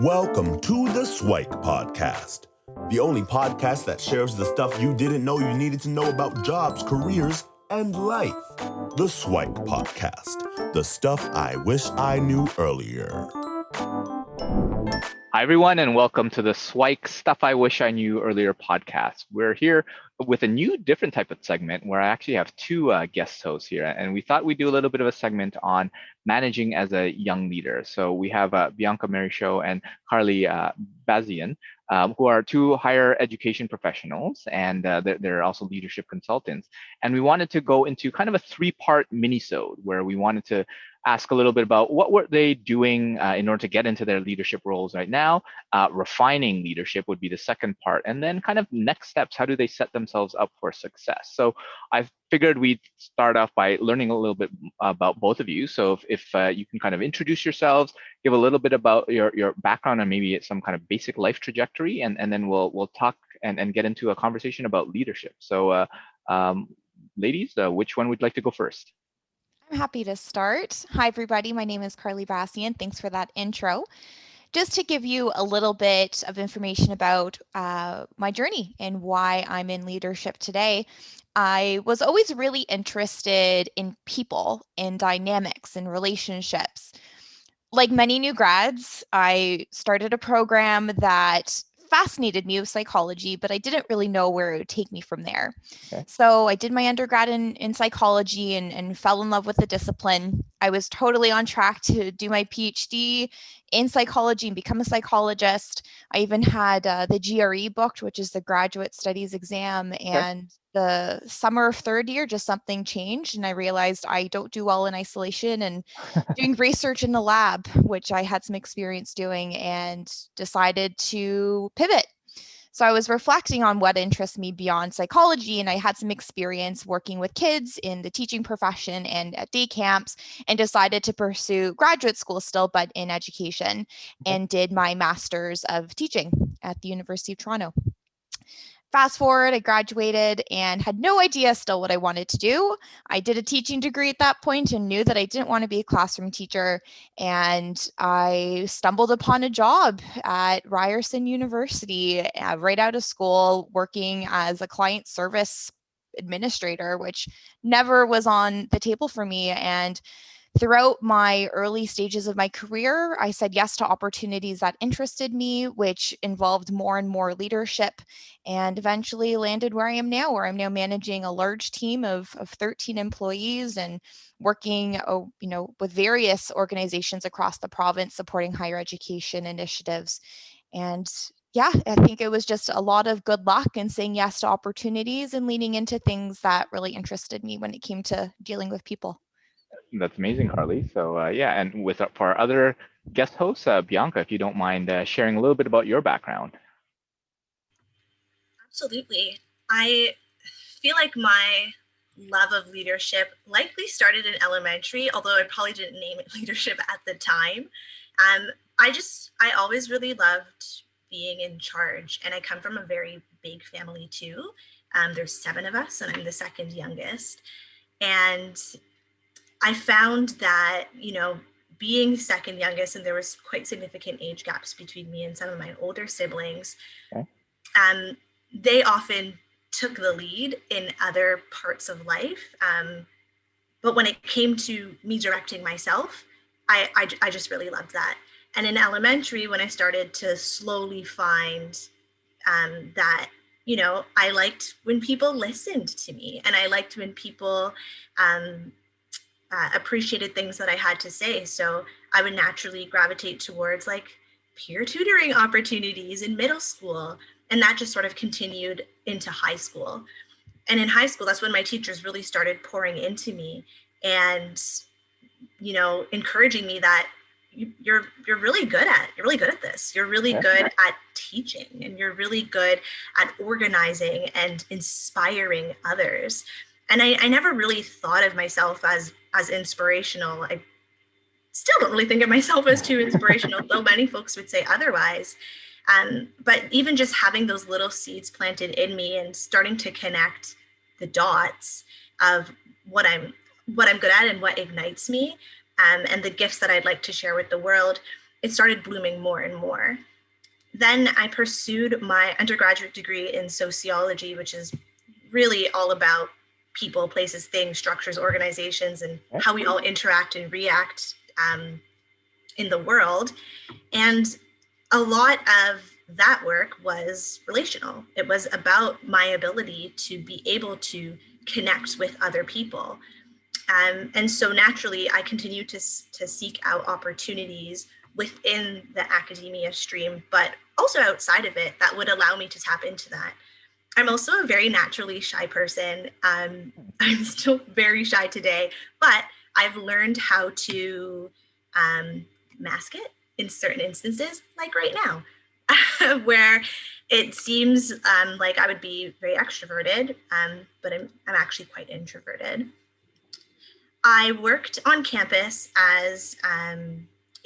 Welcome to the SIWIKE podcast, the only podcast that shares the stuff you didn't know you needed to know about jobs, careers, and life. The SIWIKE podcast, the stuff I wish I knew earlier. Hi, everyone, and welcome to the SIWIKE Stuff I Wish I Knew Earlier podcast. We're here with a new, different type of segment where I actually have two guest hosts here, and we thought we'd do a little bit of a segment on managing as a young leader. So we have Bianca Marryshow and Carly Basian, who are two higher education professionals, and they're also leadership consultants. And we wanted to go into kind of a three-part mini-sode where we wanted to ask a little bit about what were they doing in order to get into their leadership roles right now. Refining leadership would be the second part, and then kind of next steps. How do they set themselves up for success? So I figured we'd start off by learning a little bit about both of you. So if you can kind of introduce yourselves, give a little bit about your background and maybe some kind of basic life trajectory, and then we'll talk and get into a conversation about leadership. So ladies, which one would like to go first? I'm happy to start. Hi, everybody. My name is Carly Basian. Thanks for that intro. Just to give you a little bit of information about my journey and why I'm in leadership today, I was always really interested in people, in dynamics, and relationships. Like many new grads, I started a program that fascinated me with psychology, but I didn't really know where it would take me from there. Okay. So I did my undergrad in psychology and fell in love with the discipline. I was totally on track to do my PhD in psychology and become a psychologist. I even had the GRE booked, which is the graduate studies exam. And the summer of third year, just something changed. And I realized I don't do well in isolation and doing research in the lab, which I had some experience doing, and decided to pivot. So I was reflecting on what interests me beyond psychology, and I had some experience working with kids in the teaching profession and at day camps, and decided to pursue graduate school still, but in education, and did my master's of teaching at the University of Toronto. Fast forward, I graduated and had no idea still what I wanted to do. I did a teaching degree at that point and knew that I didn't want to be a classroom teacher. And I stumbled upon a job at Ryerson University right out of school, working as a client service administrator, which never was on the table for me. And throughout my early stages of my career, I said yes to opportunities that interested me, which involved more and more leadership, and eventually landed where I am now, where I'm now managing a large team of 13 employees and working with various organizations across the province supporting higher education initiatives. And yeah, I think it was just a lot of good luck and saying yes to opportunities and leaning into things that really interested me when it came to dealing with people. That's amazing, Carly. So and for our other guest hosts, Bianca, if you don't mind sharing a little bit about your background. Absolutely. I feel like my love of leadership likely started in elementary, although I probably didn't name it leadership at the time. I always really loved being in charge, and I come from a very big family too. There's 7 of us, and I'm the second youngest. And I found that, being second youngest, and there was quite significant age gaps between me and some of my older siblings, they often took the lead in other parts of life. But when it came to me directing myself, I just really loved that. And in elementary, when I started to slowly find that, I liked when people listened to me, and I liked when people appreciated things that I had to say. So I would naturally gravitate towards like peer tutoring opportunities in middle school. And that just sort of continued into high school. And in high school, that's when my teachers really started pouring into me and, encouraging me that you're really good at this. You're really good at teaching, and you're really good at organizing and inspiring others. And I never really thought of myself as inspirational. I still don't really think of myself as too inspirational, though many folks would say otherwise. But even just having those little seeds planted in me and starting to connect the dots of what I'm good at and what ignites me, and the gifts that I'd like to share with the world, it started blooming more and more. Then I pursued my undergraduate degree in sociology, which is really all about people, places, things, structures, organizations, and how we all interact and react in the world. And a lot of that work was relational. It was about my ability to be able to connect with other people. And so naturally, I continue to seek out opportunities within the academia stream, but also outside of it that would allow me to tap into that. I'm also a very naturally shy person. I'm still very shy today, but I've learned how to mask it in certain instances, like right now, where it seems like I would be very extroverted, but I'm actually quite introverted. I worked on campus as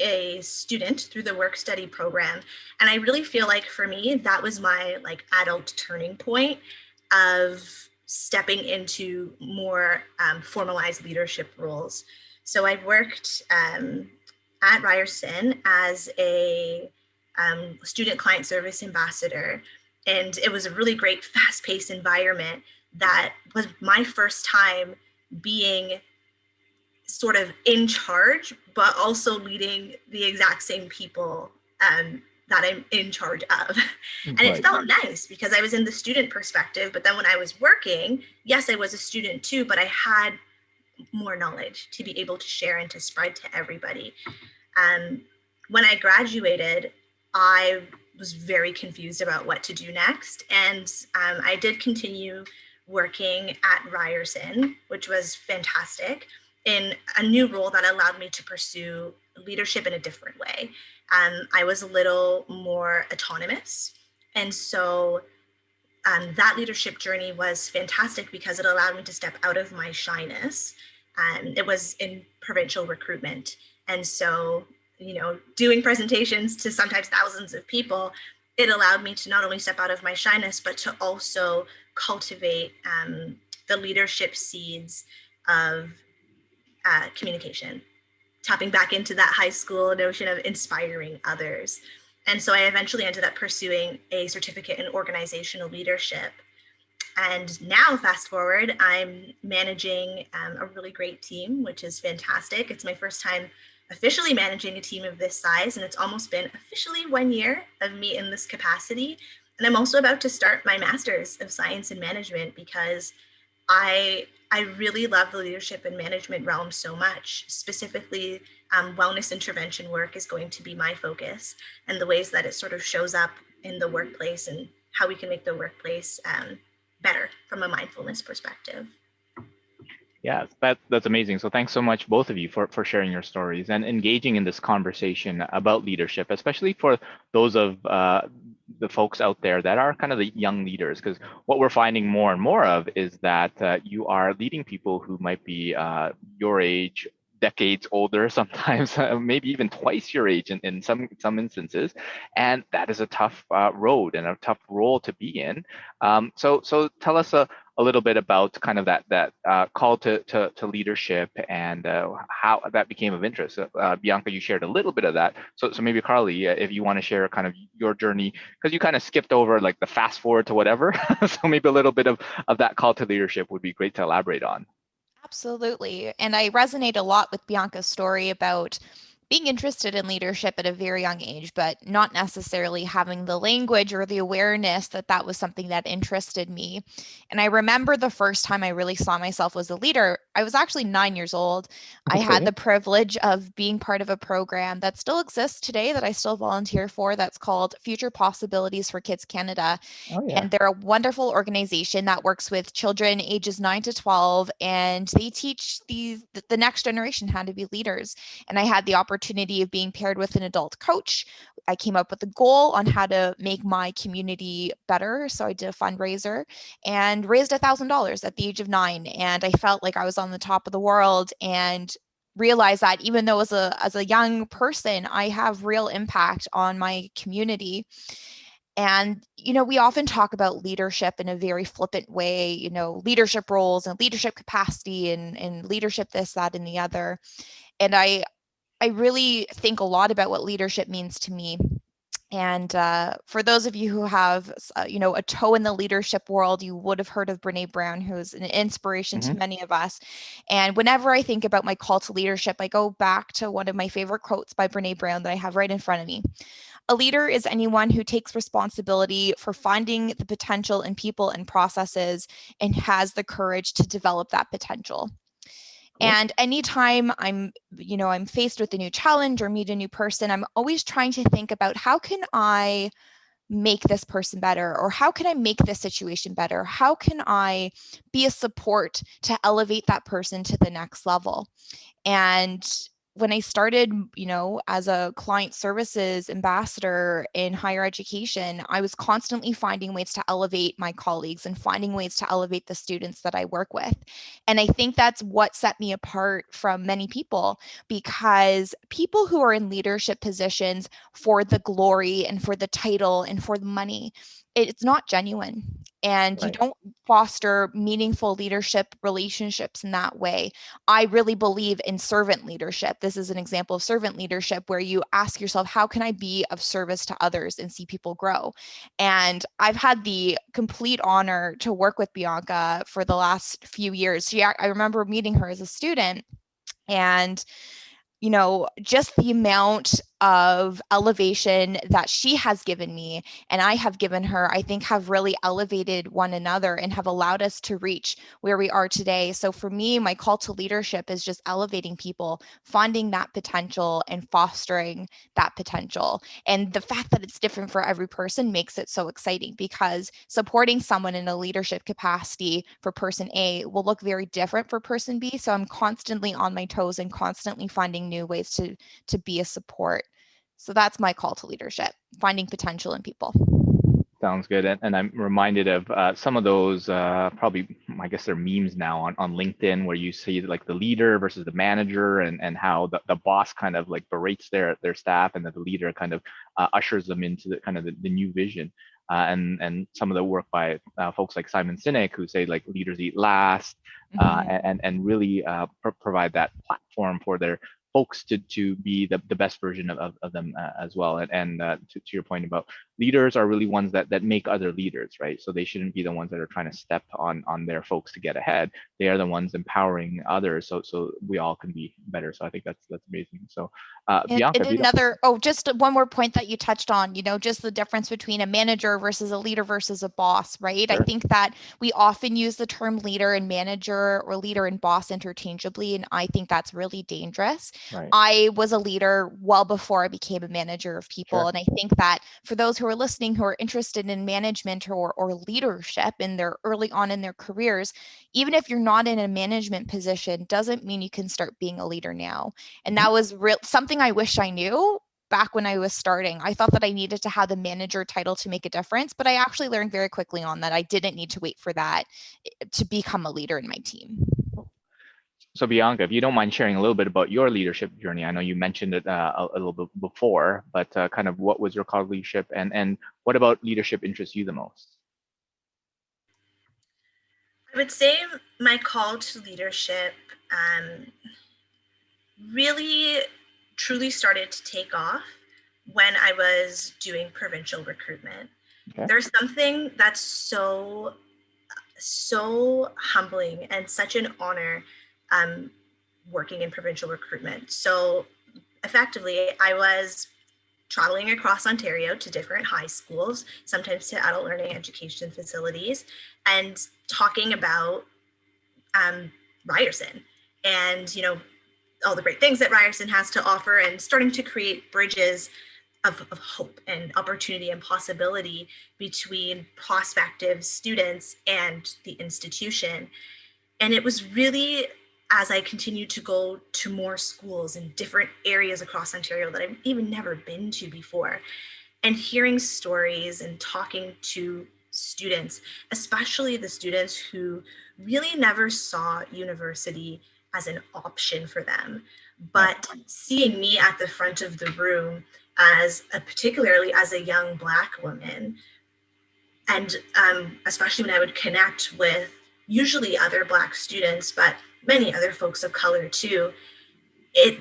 a student through the work study program. And I really feel like for me, that was my like adult turning point of stepping into more formalized leadership roles. So I worked at Ryerson as a student client service ambassador. And it was a really great fast-paced environment that was my first time being sort of in charge, but also leading the exact same people that I'm in charge of. And it felt nice because I was in the student perspective, but then when I was working, yes, I was a student too, but I had more knowledge to be able to share and to spread to everybody. When I graduated, I was very confused about what to do next. And I did continue working at Ryerson, which was fantastic, in a new role that allowed me to pursue leadership in a different way. I was a little more autonomous. And so that leadership journey was fantastic because it allowed me to step out of my shyness. It was in provincial recruitment. And so, you know, doing presentations to sometimes thousands of people, it allowed me to not only step out of my shyness, but to also cultivate the leadership seeds of communication, tapping back into that high school notion of inspiring others. And so I eventually ended up pursuing a certificate in organizational leadership. And now, fast forward, I'm managing a really great team, which is fantastic. It's my first time officially managing a team of this size, and it's almost been officially 1 year of me in this capacity. And I'm also about to start my Master's of Science in Management because I really love the leadership and management realm so much. Specifically, wellness intervention work is going to be my focus, and the ways that it sort of shows up in the workplace and how we can make the workplace better from a mindfulness perspective. Yeah, that's amazing. So thanks so much, both of you, for sharing your stories and engaging in this conversation about leadership, especially for those of the folks out there that are kind of the young leaders, because what we're finding more and more of is that you are leading people who might be your age, decades older, sometimes maybe even twice your age in some instances, and that is a tough road and a tough role to be in. So tell us a little bit about kind of that call to leadership and how that became of interest. Bianca, you shared a little bit of that. So maybe Carly, if you want to share kind of your journey, because you kind of skipped over like the fast forward to whatever. So maybe a little bit of that call to leadership would be great to elaborate on. Absolutely. And I resonate a lot with Bianca's story about being interested in leadership at a very young age, but not necessarily having the language or the awareness that that was something that interested me. And I remember the first time I really saw myself as a leader, I was actually 9 years old. I had the privilege of being part of a program that still exists today that I still volunteer for that's called Future Possibilities for Kids Canada. Oh, yeah. And they're a wonderful organization that works with children ages 9 to 12, and they teach the next generation how to be leaders. And I had the opportunity of being paired with an adult coach. I came up with a goal on how to make my community better. So I did a fundraiser and raised $1,000 at the age of 9. And I felt like I was on the top of the world and realized that even though as a young person, I have real impact on my community. And, you know, we often talk about leadership in a very flippant way, you know, leadership roles and leadership capacity and leadership this, that, and the other. And I I really think a lot about what leadership means to me. And for those of you who have, a toe in the leadership world, you would have heard of Brene Brown, who's an inspiration to many of us. And whenever I think about my call to leadership, I go back to one of my favorite quotes by Brene Brown that I have right in front of me. A leader is anyone who takes responsibility for finding the potential in people and processes and has the courage to develop that potential. And anytime I'm faced with a new challenge or meet a new person, I'm always trying to think about how can I make this person better, or how can I make this situation better? How can I be a support to elevate that person to the next level? And when I started, as a client services ambassador in higher education, I was constantly finding ways to elevate my colleagues and finding ways to elevate the students that I work with. And I think that's what set me apart from many people, because people who are in leadership positions for the glory and for the title and for the money, it's not genuine. And you don't foster meaningful leadership relationships in that way. I really believe in servant leadership. This is an example of servant leadership where you ask yourself, how can I be of service to others and see people grow? And I've had the complete honor to work with Bianca for the last few years. I remember meeting her as a student, and just the amount of elevation that she has given me and I have given her, I think have really elevated one another and have allowed us to reach where we are today. So for me, my call to leadership is just elevating people, finding that potential and fostering that potential. And the fact that it's different for every person makes it so exciting, because supporting someone in a leadership capacity for person A will look very different for person B. So I'm constantly on my toes and constantly finding new ways to be a support. So that's my call to leadership, finding potential in people. Sounds good. And I'm reminded of some of those, probably, I guess they're memes now on LinkedIn, where you see like the leader versus the manager, and how the boss kind of like berates their staff, and that the leader kind of ushers them into the kind of the new vision. And some of the work by folks like Simon Sinek, who say like leaders eat last, and really provide that platform for their folks to be the best version of them as well. And to your point about leaders are really ones that make other leaders, right? So they shouldn't be the ones that are trying to step on their folks to get ahead. They are the ones empowering others, so we all can be better. So I think that's amazing. So Bianca, just one more point that you touched on, just the difference between a manager versus a leader versus a boss, right? Sure. I think that we often use the term leader and manager, or leader and boss interchangeably, and I think that's really dangerous. Right. I was a leader well before I became a manager of people. Sure. And I think that for those who are listening who are interested in management or leadership in their early on in their careers, even if you're not in a management position, doesn't mean you can start being a leader now. And that was something I wish I knew back when I was starting. I thought that I needed to have the manager title to make a difference, but I actually learned very quickly on that I didn't need to wait for that to become a leader in my team. So Bianca, if you don't mind sharing a little bit about your leadership journey, I know you mentioned it a little bit before, but kind of what was your call to leadership, and what about leadership interests you the most? I would say my call to leadership really truly started to take off when I was doing provincial recruitment. Okay. There's something that's so humbling and such an honor working in provincial recruitment. So effectively, I was traveling across Ontario to different high schools, sometimes to adult learning education facilities, and talking about Ryerson and, all the great things that Ryerson has to offer, and starting to create bridges of hope and opportunity and possibility between prospective students and the institution. And it was really, as I continued to go to more schools in different areas across Ontario that I've even never been to before, and hearing stories and talking to students, especially the students who really never saw university as an option for them, but seeing me at the front of the room particularly as a young Black woman, and especially when I would connect with usually other Black students, but many other folks of color too, it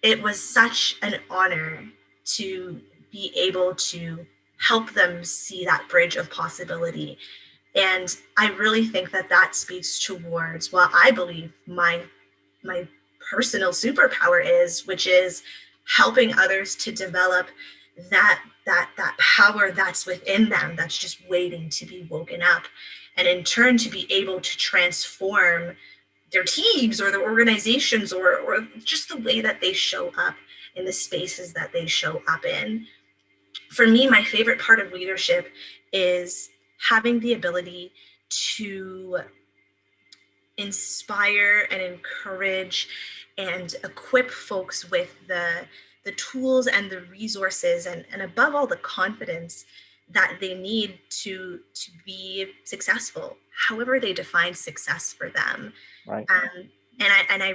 it was such an honor to be able to help them see that bridge of possibility. And I really think that that speaks towards what I believe my personal superpower is, which is helping others to develop that power that's within them, that's just waiting to be woken up, and in turn to be able to transform their teams or their organizations or just the way that they show up in the spaces that they show up in. For me, my favorite part of leadership is having the ability to inspire and encourage and equip folks with the tools and the resources and above all the confidence that they need to be successful, however they define success for them. Right. And I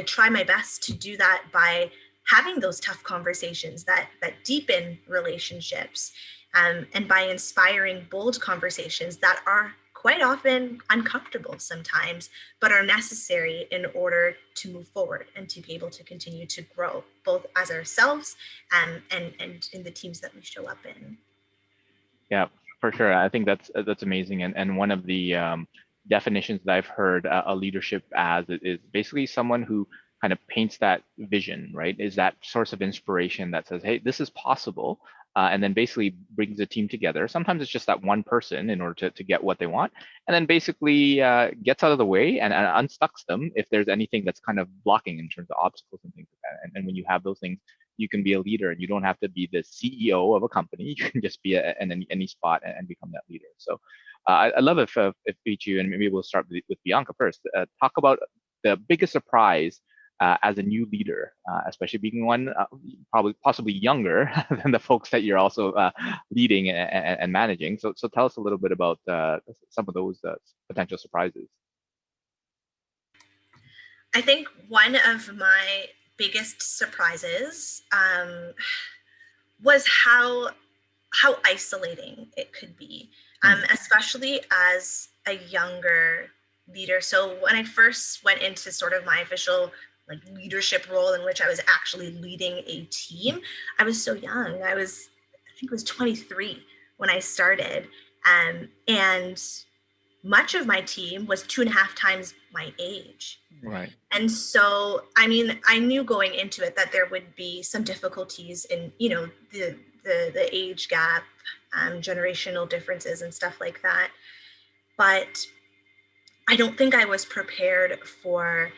try my best to do that by having those tough conversations that deepen relationships, and by inspiring bold conversations that are quite often uncomfortable sometimes, but are necessary in order to move forward and to be able to continue to grow, both as ourselves and in the teams that we show up in. Yeah, for sure. I think that's amazing. And one of the definitions that I've heard a leadership as is basically someone who kind of paints that vision, right? Is that source of inspiration that says, hey, this is possible. And then basically brings the team together. Sometimes it's just that one person in order to get what they want, and then basically gets out of the way and unstucks them if there's anything that's kind of blocking in terms of obstacles and things like that. And when you have those things, you can be a leader, and you don't have to be the CEO of a company. You can just be in any spot and become that leader. So I love if Pichu, and maybe we'll start with Bianca first, talk about the biggest surprise as a new leader, especially being one possibly younger than the folks that you're also leading and managing. So tell us a little bit about some of those potential surprises. I think one of my biggest surprises was how isolating it could be, especially as a younger leader. So when I first went into sort of my official leadership role, in which I was actually leading a team, I was so young. I think it was 23 when I started, and much of my team was 2.5 times my age. Right. And so, I mean, I knew going into it that there would be some difficulties in, the age gap, generational differences and stuff like that. But I don't think I was prepared for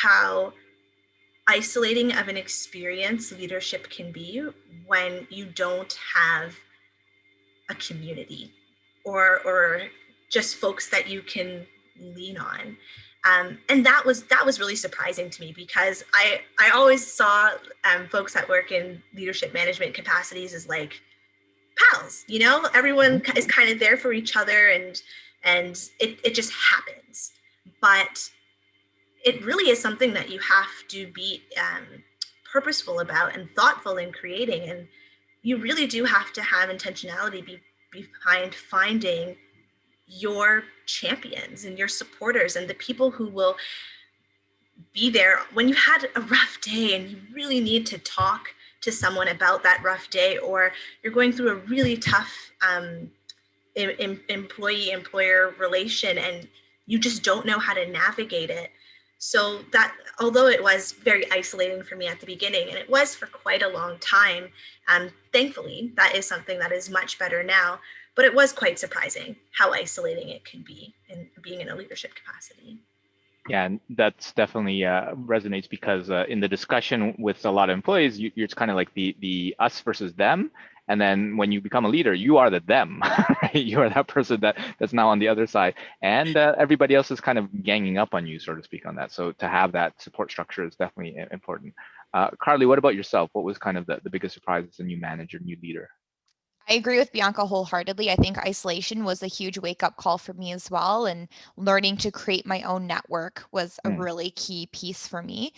how isolating of an experience leadership can be when you don't have a community or just folks that you can lean on. And that was really surprising to me, because I always saw folks that work in leadership management capacities as like pals, everyone is kind of there for each other, and it just happens. But it really is something that you have to be purposeful about and thoughtful in creating. And you really do have to have intentionality behind finding your champions and your supporters and the people who will be there when you had a rough day and you really need to talk to someone about that rough day, or you're going through a really tough employee-employer relation and you just don't know how to navigate it. So that, although it was very isolating for me at the beginning, and it was for quite a long time, thankfully, that is something that is much better now. But it was quite surprising how isolating it can be in being in a leadership capacity. Yeah, and that's definitely resonates, because in the discussion with a lot of employees, you're kind of like the us versus them. And then when you become a leader, you are the them, right? You are that person that's now on the other side. And everybody else is kind of ganging up on you, so to speak, on that. So to have that support structure is definitely important. Carly, what about yourself? What was kind of the biggest surprise as a new manager, new leader? I agree with Bianca wholeheartedly. I think isolation was a huge wake-up call for me as well, and learning to create my own network was a really key piece for me.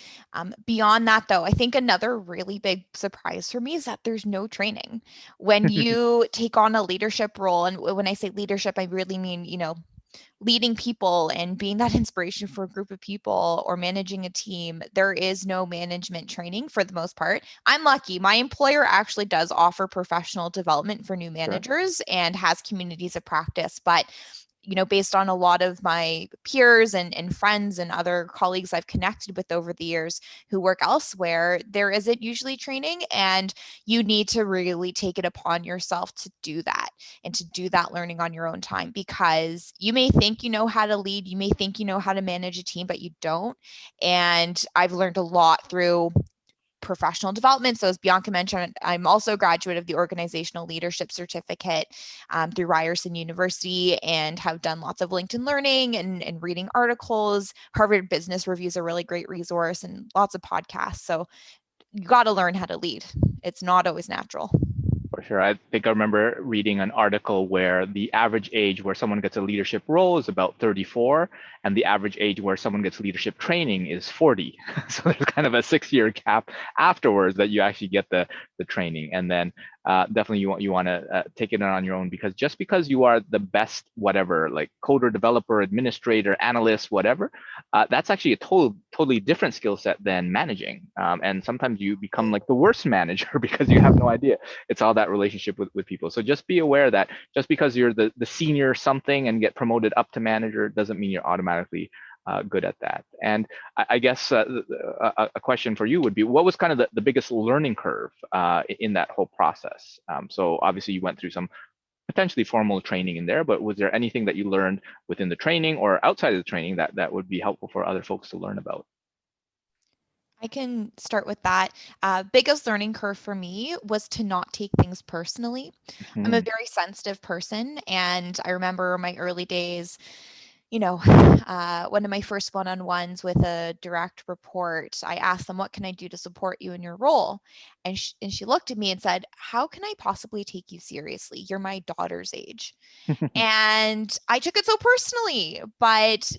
Beyond that, though, I think another really big surprise for me is that there's no training. When you take on a leadership role, and when I say leadership, I really mean, leading people and being that inspiration for a group of people or managing a team, there is no management training for the most part. I'm lucky. My employer actually does offer professional development for new managers and has communities of practice, but based on a lot of my peers and friends and other colleagues I've connected with over the years who work elsewhere, there isn't usually training, and you need to really take it upon yourself to do that and to do that learning on your own time, because you may think you know how to lead, you may think you know how to manage a team, but you don't. And I've learned a lot through professional development. So as Bianca mentioned, I'm also a graduate of the Organizational Leadership Certificate through Ryerson University, and have done lots of LinkedIn learning and reading articles. Harvard Business Review is a really great resource, and lots of podcasts. So you got to learn how to lead. It's not always natural. For sure. I think I remember reading an article where the average age where someone gets a leadership role is about 34, and the average age where someone gets leadership training is 40. So there's kind of a 6-year gap afterwards that you actually get the training. And then definitely you want to take it on your own, because just because you are the best whatever, like coder, developer, administrator, analyst, whatever, that's actually a totally different skill set than managing. And sometimes you become like the worst manager because you have no idea. It's all that relationship with people. So just be aware that just because you're the senior something and get promoted up to manager doesn't mean you're automatically good at that. And I guess a question for you would be, what was kind of the biggest learning curve in that whole process? So obviously you went through some potentially formal training in there, but was there anything that you learned within the training or outside of the training that would be helpful for other folks to learn about? I can start with that. Biggest learning curve for me was to not take things personally. I'm a very sensitive person, and I remember my early days, one of my first one-on-ones with a direct report, I asked them, what can I do to support you in your role? And she looked at me and said, how can I possibly take you seriously? You're my daughter's age. And I took it so personally, but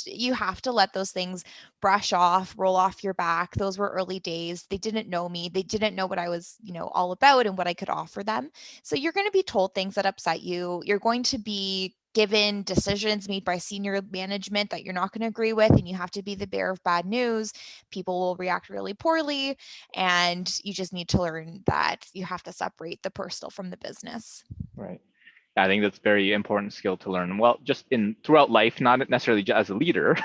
you have to let those things brush off, roll off your back. Those were early days. They didn't know me. They didn't know what I was, all about and what I could offer them. So you're going to be told things that upset you. You're going to be given decisions made by senior management that you're not going to agree with, and you have to be the bearer of bad news. People will react really poorly, and you just need to learn that you have to separate the personal from the business. Right. I think that's a very important skill to learn. Well, just throughout life, not necessarily as a leader.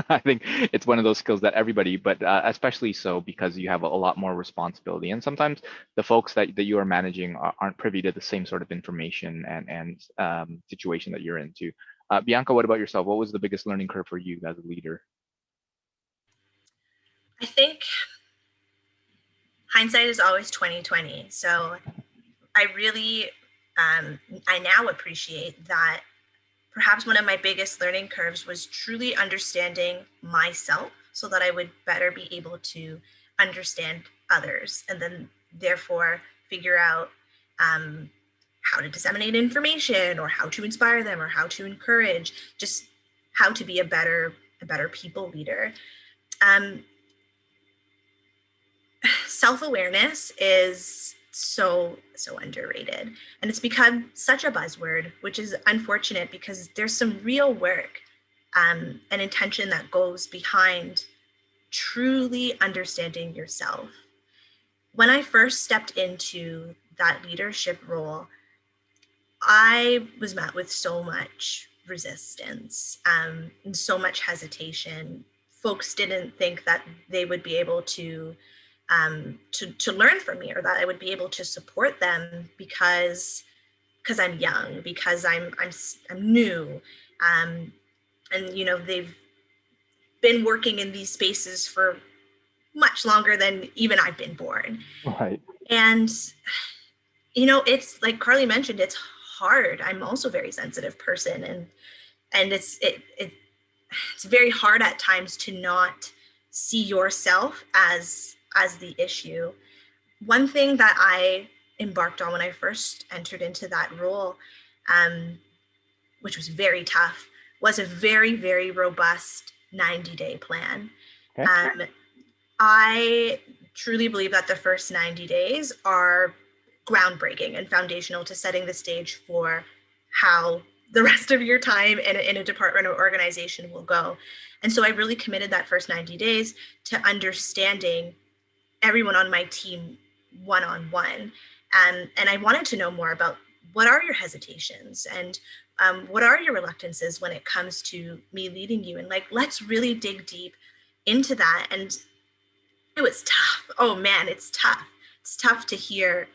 I think it's one of those skills that everybody, but especially so because you have a lot more responsibility. And sometimes the folks that you are managing aren't privy to the same sort of information and situation that you're into. Bianca, what about yourself? What was the biggest learning curve for you as a leader? I think hindsight is always 20/20. So I really, I now appreciate that perhaps one of my biggest learning curves was truly understanding myself so that I would better be able to understand others, and then therefore figure out how to disseminate information, or how to inspire them, or how to encourage, just how to be a better people leader. Self-awareness is so underrated, and it's become such a buzzword, which is unfortunate because there's some real work and intention that goes behind truly understanding yourself. When I first stepped into that leadership role, I was met with so much resistance and so much hesitation. Folks didn't think that they would be able to learn from me, or that I would be able to support them because I'm young, because I'm new, and they've been working in these spaces for much longer than even I've been born. Right. And it's like Carly mentioned, it's hard. I'm also a very sensitive person, and it's very hard at times to not see yourself as the issue. One thing that I embarked on when I first entered into that role, which was very tough, was a very, very robust 90-day plan. Okay. I truly believe that the first 90 days are groundbreaking and foundational to setting the stage for how the rest of your time in a department or organization will go. And so I really committed that first 90 days to understanding everyone on my team one-on-one. And I wanted to know more about what are your hesitations and what are your reluctances when it comes to me leading you, and like, let's really dig deep into that. And it was tough. Oh man, it's tough. It's tough to hear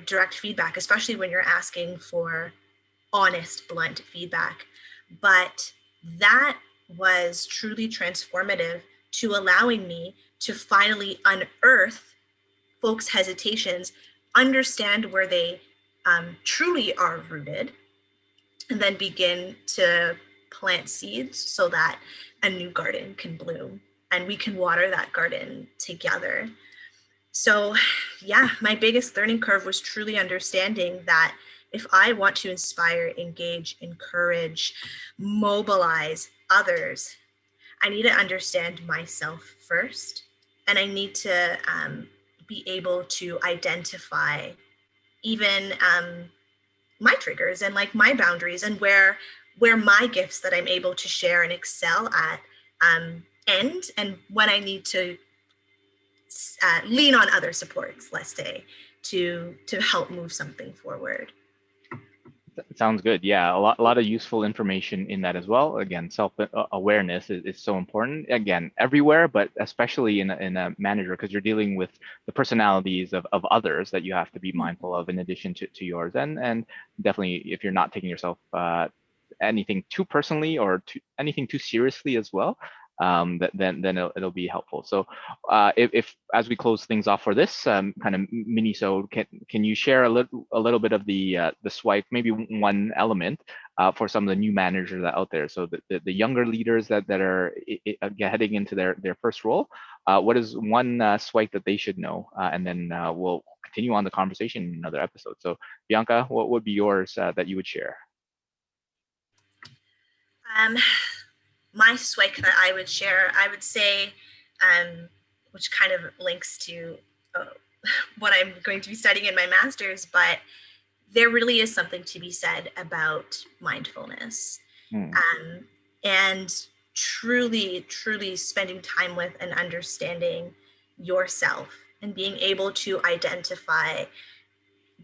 direct feedback, especially when you're asking for honest, blunt feedback. But that was truly transformative to allowing me to finally unearth folks' hesitations, understand where they truly are rooted, and then begin to plant seeds so that a new garden can bloom and we can water that garden together. So yeah, my biggest learning curve was truly understanding that if I want to inspire, engage, encourage, mobilize others, I need to understand myself first. And I need to be able to identify even my triggers and like my boundaries, and where my gifts that I'm able to share and excel at end, and when I need to lean on other supports, let's say, to help move something forward. Sounds good. Yeah, a lot of useful information in that as well. Again, self-awareness is so important. Again, everywhere, but especially in a manager, because you're dealing with the personalities of others that you have to be mindful of in addition to yours. And definitely, if you're not taking yourself anything too personally or anything too seriously as well, then it'll be helpful. So if as we close things off for this kind of mini-sode, can you share a little bit of the SWIKE, maybe one element for some of the new managers out there, so the younger leaders that are heading into their first role, what is one SWIKE that they should know, and then we'll continue on the conversation in another episode. So Bianca, what would be yours that you would share? My SWIKE that I would share, I would say, which kind of links to what I'm going to be studying in my master's, but there really is something to be said about mindfulness. And truly spending time with and understanding yourself and being able to identify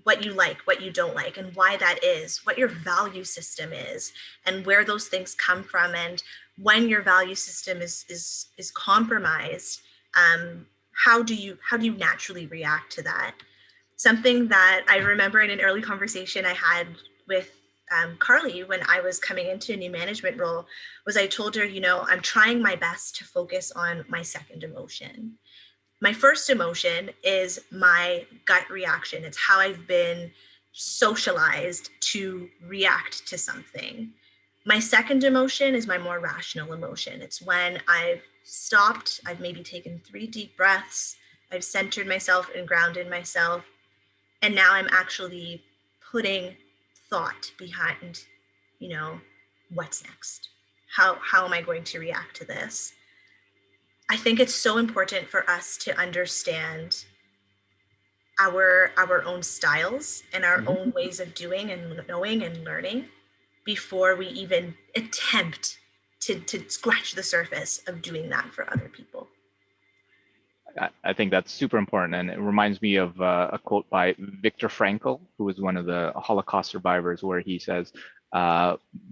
what you like, what you don't like, and why that is, what your value system is, and where those things come from. And when your value system is compromised, how do you naturally react to that? Something that I remember in an early conversation I had with Carly when I was coming into a new management role was, I told her, I'm trying my best to focus on my second emotion. My first emotion is my gut reaction. It's how I've been socialized to react to something. My second emotion is my more rational emotion. It's when I've stopped, I've maybe taken 3 deep breaths, I've centered myself and grounded myself, and now I'm actually putting thought behind, what's next? How am I going to react to this? I think it's so important for us to understand our own styles and our own ways of doing and knowing and learning before we even attempt to scratch the surface of doing that for other people. I think that's super important, and it reminds me of a quote by Viktor Frankl, who was one of the Holocaust survivors, where he says,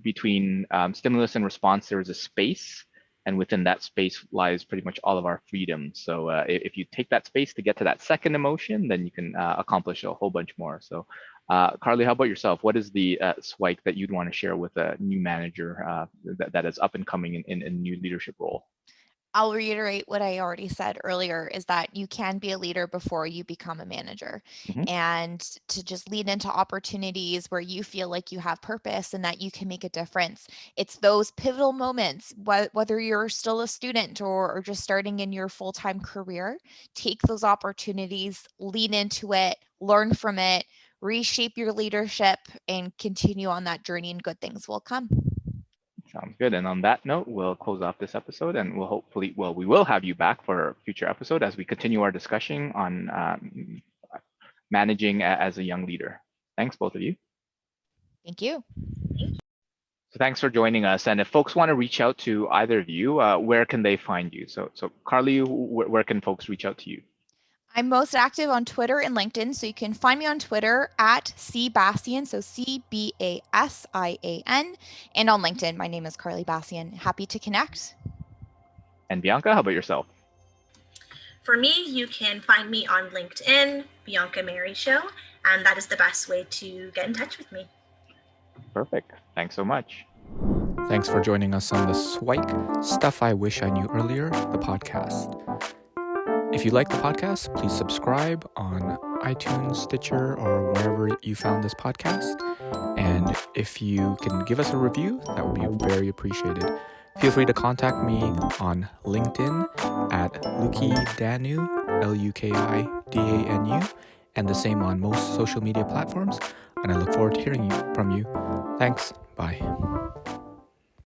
between stimulus and response, there is a space, and within that space lies pretty much all of our freedom. So if you take that space to get to that second emotion, then you can accomplish a whole bunch more. So Carly, how about yourself? What is the SWIKE that you'd want to share with a new manager that is up and coming in a new leadership role? I'll reiterate what I already said earlier, is that you can be a leader before you become a manager, and to just lead into opportunities where you feel like you have purpose and that you can make a difference. It's those pivotal moments, whether you're still a student or just starting in your full-time career, take those opportunities, lean into it, learn from it, reshape your leadership, and continue on that journey, and good things will come. Sounds good. And on that note, we'll close off this episode, and we will have you back for a future episode as we continue our discussion on managing as a young leader. Thanks, both of you. Thank you. So thanks for joining us. And if folks want to reach out to either of you, where can they find you? So Carly, where can folks reach out to you? I'm most active on Twitter and LinkedIn, so you can find me on Twitter at cbasian, so CBASIAN, and on LinkedIn, my name is Carly Basian. Happy to connect. And Bianca, how about yourself? For me, you can find me on LinkedIn, Bianca Marryshow, and that is the best way to get in touch with me. Perfect. Thanks so much. Thanks for joining us on the SWIKE Stuff I Wish I Knew Earlier, the podcast. If you like the podcast, please subscribe on iTunes, Stitcher, or wherever you found this podcast. And if you can give us a review, that would be very appreciated. Feel free to contact me on LinkedIn at Luki Danu, LUKIDANU, and the same on most social media platforms. And I look forward to hearing from you. Thanks. Bye.